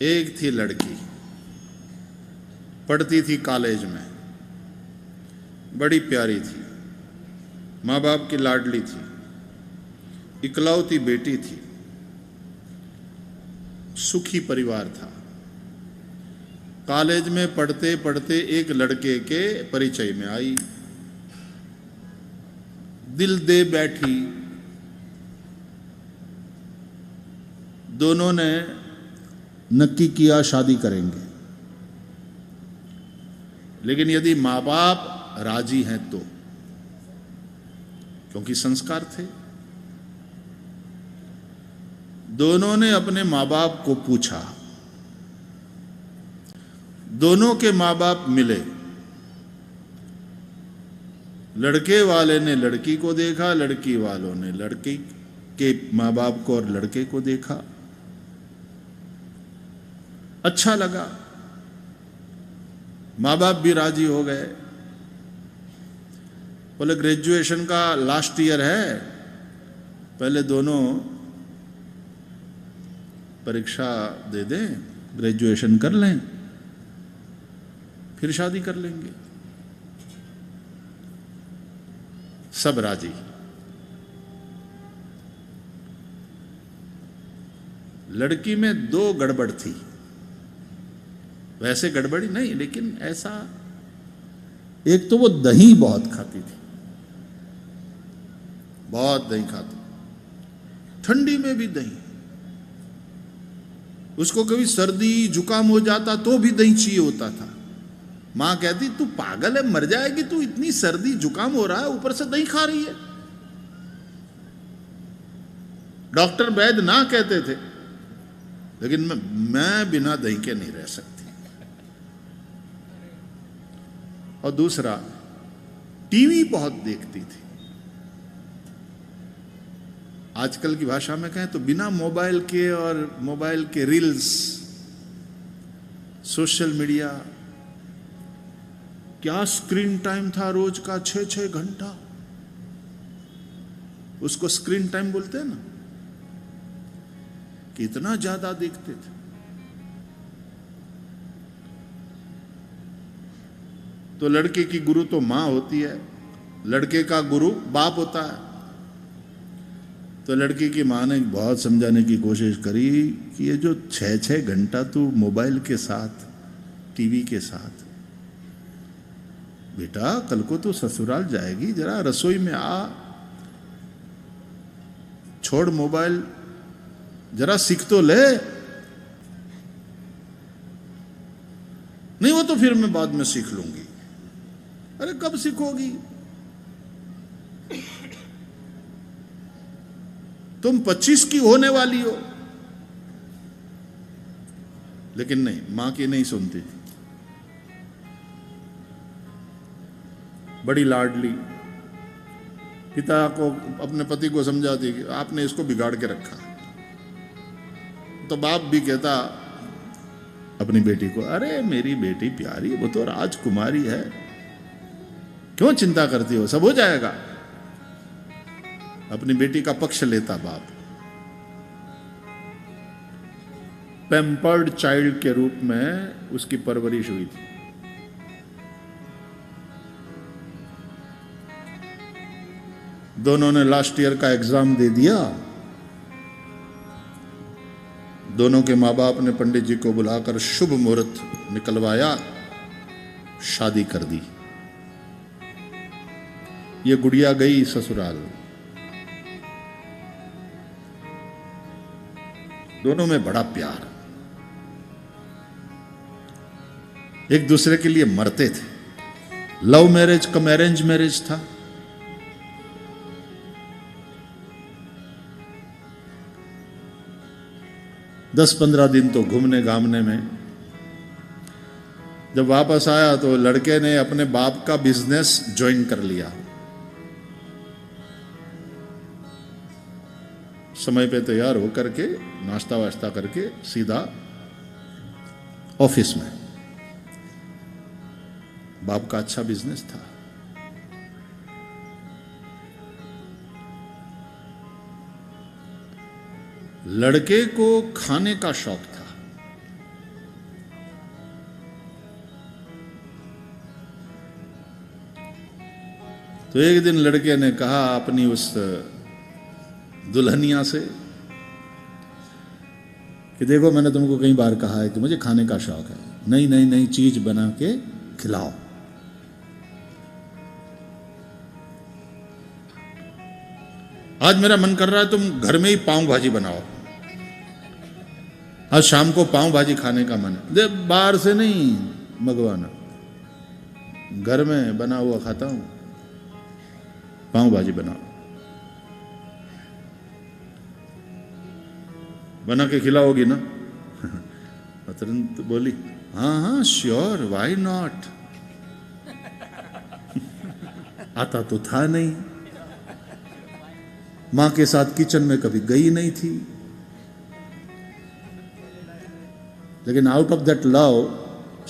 एक थी लड़की, पढ़ती थी कॉलेज में, बड़ी प्यारी थी, माँ बाप की लाडली थी, इकलौती बेटी थी, सुखी परिवार था। कॉलेज में पढ़ते पढ़ते एक लड़के के परिचय में आई, दिल दे बैठी। दोनों ने नक्की किया शादी करेंगे, लेकिन यदि माँ बाप राजी हैं तो, क्योंकि संस्कार थे। दोनों ने अपने माँ बाप को पूछा, दोनों के माँ बाप मिले। लड़के वाले ने लड़की को देखा, लड़की वालों ने लड़के के माँ बाप को और लड़के को देखा। अच्छा लगा, माँ बाप भी राजी हो गए। बोले ग्रेजुएशन का लास्ट ईयर है, पहले दोनों परीक्षा दे दें, ग्रेजुएशन कर लें, फिर शादी कर लेंगे। सब राजी। लड़की में दो गड़बड़ थी, वैसे गड़बड़ी नहीं, लेकिन ऐसा, एक तो वो दही बहुत खाती थी, बहुत दही खाती, ठंडी में भी दही। उसको कभी सर्दी जुकाम हो जाता तो भी दही चाहिए होता था। मां कहती तू पागल है, मर जाएगी तू, इतनी सर्दी जुकाम हो रहा है, ऊपर से दही खा रही है। डॉक्टर वैद्य ना कहते थे, लेकिन मैं बिना दही के नहीं रह सकती। और दूसरा, टीवी बहुत देखती थी। आजकल की भाषा में कहें तो बिना मोबाइल के, और मोबाइल के रील्स, सोशल मीडिया, क्या स्क्रीन टाइम था रोज का, 6-6 घंटा। उसको स्क्रीन टाइम बोलते हैं ना, कितना ज्यादा देखते थे। तो लड़के की गुरु तो मां होती है, लड़के का गुरु बाप होता है। तो लड़की की मां ने बहुत समझाने की कोशिश करी कि ये जो 6-6 घंटा तू मोबाइल के साथ, टीवी के साथ, बेटा कल को तो ससुराल जाएगी, जरा रसोई में आ, छोड़ मोबाइल, जरा सीख तो ले। नहीं वो तो फिर मैं बाद में सीख लूंगी। अरे कब सीखोगी? तुम 25 की होने वाली हो। लेकिन नहीं, मां की नहीं सुनती थी, बड़ी लाडली। पिता को, अपने पति को समझाती कि आपने इसको बिगाड़ के रखा। तो बाप भी कहता अपनी बेटी को, अरे मेरी बेटी प्यारी, वो तो राजकुमारी है, क्यों चिंता करती हो, सब हो जाएगा। अपनी बेटी का पक्ष लेता बाप। पैम्पर्ड चाइल्ड के रूप में उसकी परवरिश हुई थी। दोनों ने लास्ट ईयर का एग्जाम दे दिया। दोनों के माँ बाप ने पंडित जी को बुलाकर शुभ मुहूर्त निकलवाया, शादी कर दी। ये गुड़िया गई ससुराल। दोनों में बड़ा प्यार, एक दूसरे के लिए मरते थे। लव मैरिज कम अरेंज मैरिज था। दस 15 दिन तो घूमने घामने में। जब वापस आया तो लड़के ने अपने बाप का बिजनेस ज्वाइन कर लिया। समय पे तैयार होकर के, नाश्ता वाश्ता करके सीधा ऑफिस में। बाप का अच्छा बिजनेस था। लड़के को खाने का शौक था। तो एक दिन लड़के ने कहा अपनी उस दुल्हनिया से कि देखो, मैंने तुमको कई बार कहा है कि मुझे खाने का शौक है, नई नई नई चीज बना के खिलाओ। आज मेरा मन कर रहा है तुम घर में ही पाव भाजी बनाओ, आज शाम को पाव भाजी खाने का मन है। बाहर से नहीं मंगवाना, घर में बना हुआ खाता हूं, पाव भाजी बनाओ, बना के खिलाओगी ना? तुरंत बोली हाँ हाँ श्योर, व्हाई नॉट। आता तो था नहीं, मां के साथ किचन में कभी गई नहीं थी, लेकिन out of that love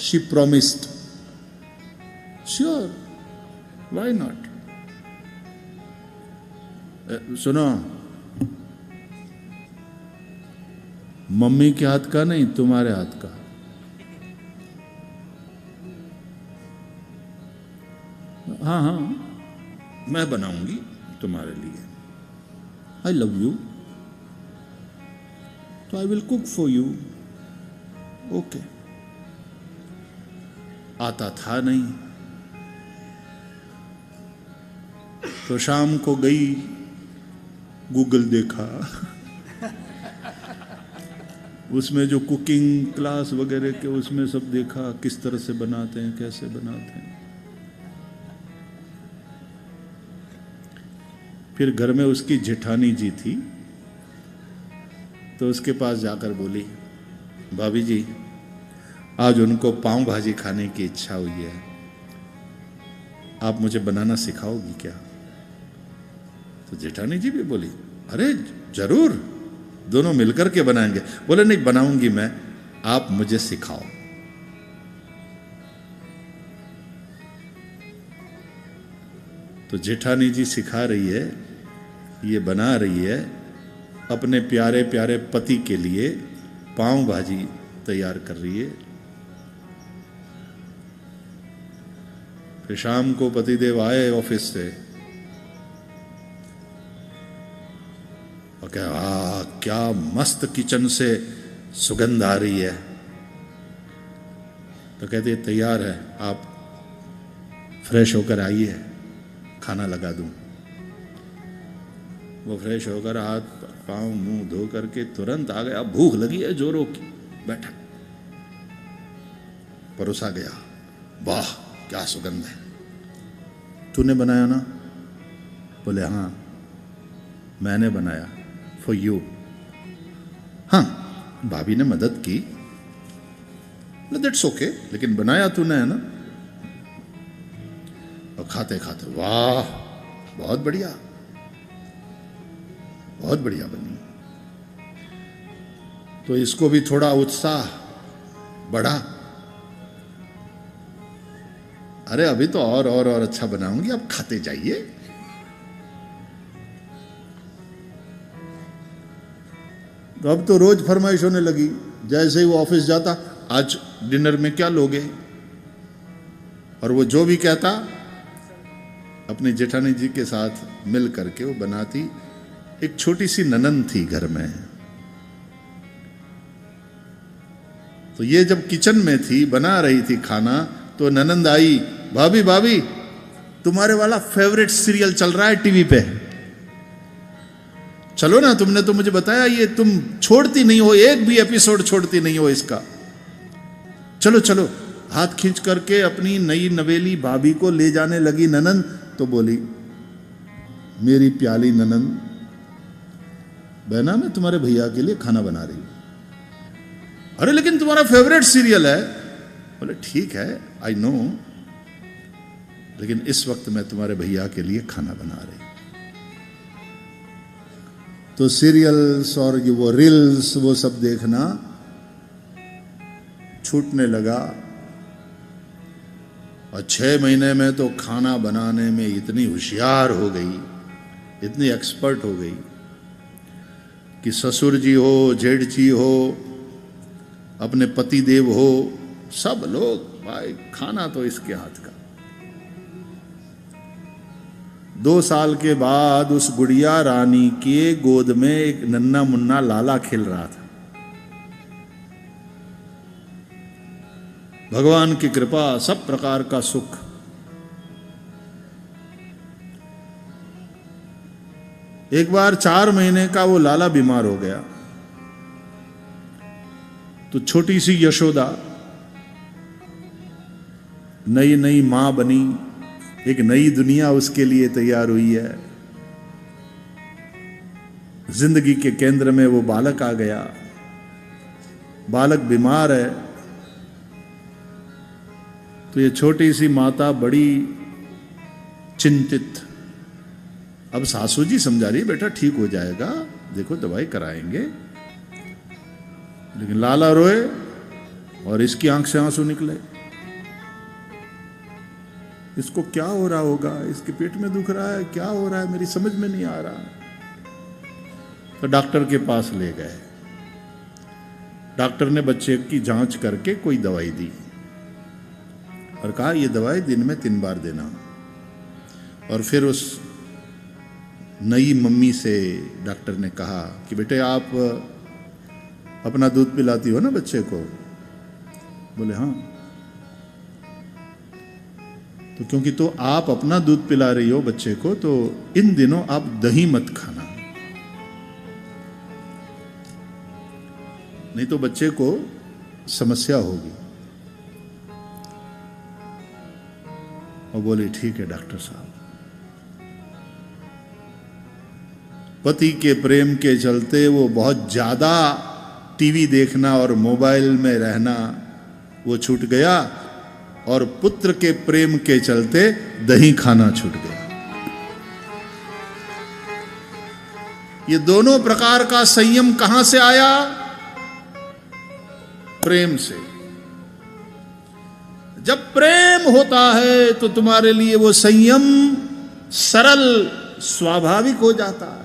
she promised, sure, why not. सुनो, मम्मी के हाथ का नहीं, तुम्हारे हाथ का। हाँ हाँ मैं बनाऊंगी तुम्हारे लिए, आई लव यू, तो I will cook for you. Okay. आता था नहीं, तो शाम को गई, गूगल देखा, उसमें जो कुकिंग क्लास वगैरह के उसमें सब देखा, किस तरह से बनाते हैं, कैसे बनाते हैं। फिर घर में उसकी जेठानी जी थी, तो उसके पास जाकर बोली, भाभी जी आज उनको पाव भाजी खाने की इच्छा हुई है, आप मुझे बनाना सिखाओगी क्या? तो जेठानी जी भी बोली, अरे जरूर, दोनों मिलकर के बनाएंगे। बोले नहीं, बनाऊंगी मैं, आप मुझे सिखाओ। तो जेठानी जी सिखा रही है, ये बना रही है, अपने प्यारे प्यारे पति के लिए पाव भाजी तैयार कर रही है। फिर शाम को पतिदेव आए ऑफिस से और क्या मस्त किचन से सुगंध आ रही है। तो कहते तैयार है, आप फ्रेश होकर आइए, खाना लगा दूं। वो फ्रेश होकर हाथ पांव मुंह धो करके तुरंत आ गया, भूख लगी है जोरों की, बैठा, परोसा गया। वाह क्या सुगंध है, तूने बनाया ना? बोले हाँ मैंने बनाया, फॉर यू। हाँ भाभी ने मदद की, दैट्स ओके, लेकिन बनाया तूने है ना। और खाते खाते वाह बहुत बढ़िया, बहुत बढ़िया बनी। तो इसको भी थोड़ा उत्साह बढ़ा, अरे अभी तो और अच्छा बनाऊंगी, आप खाते जाइए। तो अब तो रोज फरमाइश होने लगी, जैसे ही वो ऑफिस जाता, आज डिनर में क्या लोगे? और वो जो भी कहता अपनी जेठानी जी के साथ मिल करके वो बनाती। एक छोटी सी ननंद थी घर में, तो ये जब किचन में थी, बना रही थी खाना, तो ननंद आई, भाभी भाभी तुम्हारे वाला फेवरेट सीरियल चल रहा है टीवी पे, चलो ना, तुमने तो मुझे बताया ये तुम छोड़ती नहीं हो, एक भी एपिसोड छोड़ती नहीं हो इसका, चलो चलो। हाथ खींच करके अपनी नई नवेली भाभी को ले जाने लगी ननंद, तो बोली, मेरी प्याली ननंद, बहना मैं तुम्हारे भैया के लिए खाना बना रही हूं। अरे लेकिन तुम्हारा फेवरेट सीरियल है। बोले ठीक है, आई नो, लेकिन इस वक्त मैं तुम्हारे भैया के लिए खाना बना रही हूं। तो सीरियल्स और ये वो रील्स वो सब देखना छूटने लगा, और 6 महीने में तो खाना बनाने में इतनी होशियार हो गई, इतनी एक्सपर्ट हो गई कि ससुर जी हो, जेठ जी हो, अपने पति देव हो, सब लोग भाई खाना तो इसके हाथ का। 2 साल के बाद उस गुड़िया रानी के गोद में एक नन्ना मुन्ना लाला खेल रहा था। भगवान की कृपा, सब प्रकार का सुख। एक बार 4 महीने का वो लाला बीमार हो गया, तो छोटी सी यशोदा नई नई मां बनी, एक नई दुनिया उसके लिए तैयार हुई है। जिंदगी के केंद्र में वो बालक आ गया, बालक बीमार है, तो ये छोटी सी माता बड़ी चिंतित। अब सासू जी समझा रही, बेटा ठीक हो जाएगा, देखो दवाई कराएंगे। लेकिन लाला रोए और इसकी आंख से आंसू निकले। इसको क्या हो रहा होगा, इसके पेट में दुख रहा है, क्या हो रहा है, मेरी समझ में नहीं आ रहा। तो डॉक्टर के पास ले गए। डॉक्टर ने बच्चे की जांच करके कोई दवाई दी और कहा ये दवाई दिन में 3 बार देना। और फिर उस नई मम्मी से डॉक्टर ने कहा कि बेटे आप अपना दूध पिलाती हो ना बच्चे को? बोले हाँ। तो क्योंकि तो आप अपना दूध पिला रही हो बच्चे को, तो इन दिनों आप दही मत खाना, नहीं तो बच्चे को समस्या होगी। और बोले ठीक है डॉक्टर साहब। पति के प्रेम के चलते वो बहुत ज्यादा टीवी देखना और मोबाइल में रहना वो छूट गया, और पुत्र के प्रेम के चलते दही खाना छूट गया। ये दोनों प्रकार का संयम कहां से आया? प्रेम से। जब प्रेम होता है तो तुम्हारे लिए वो संयम सरल, स्वाभाविक हो जाता है।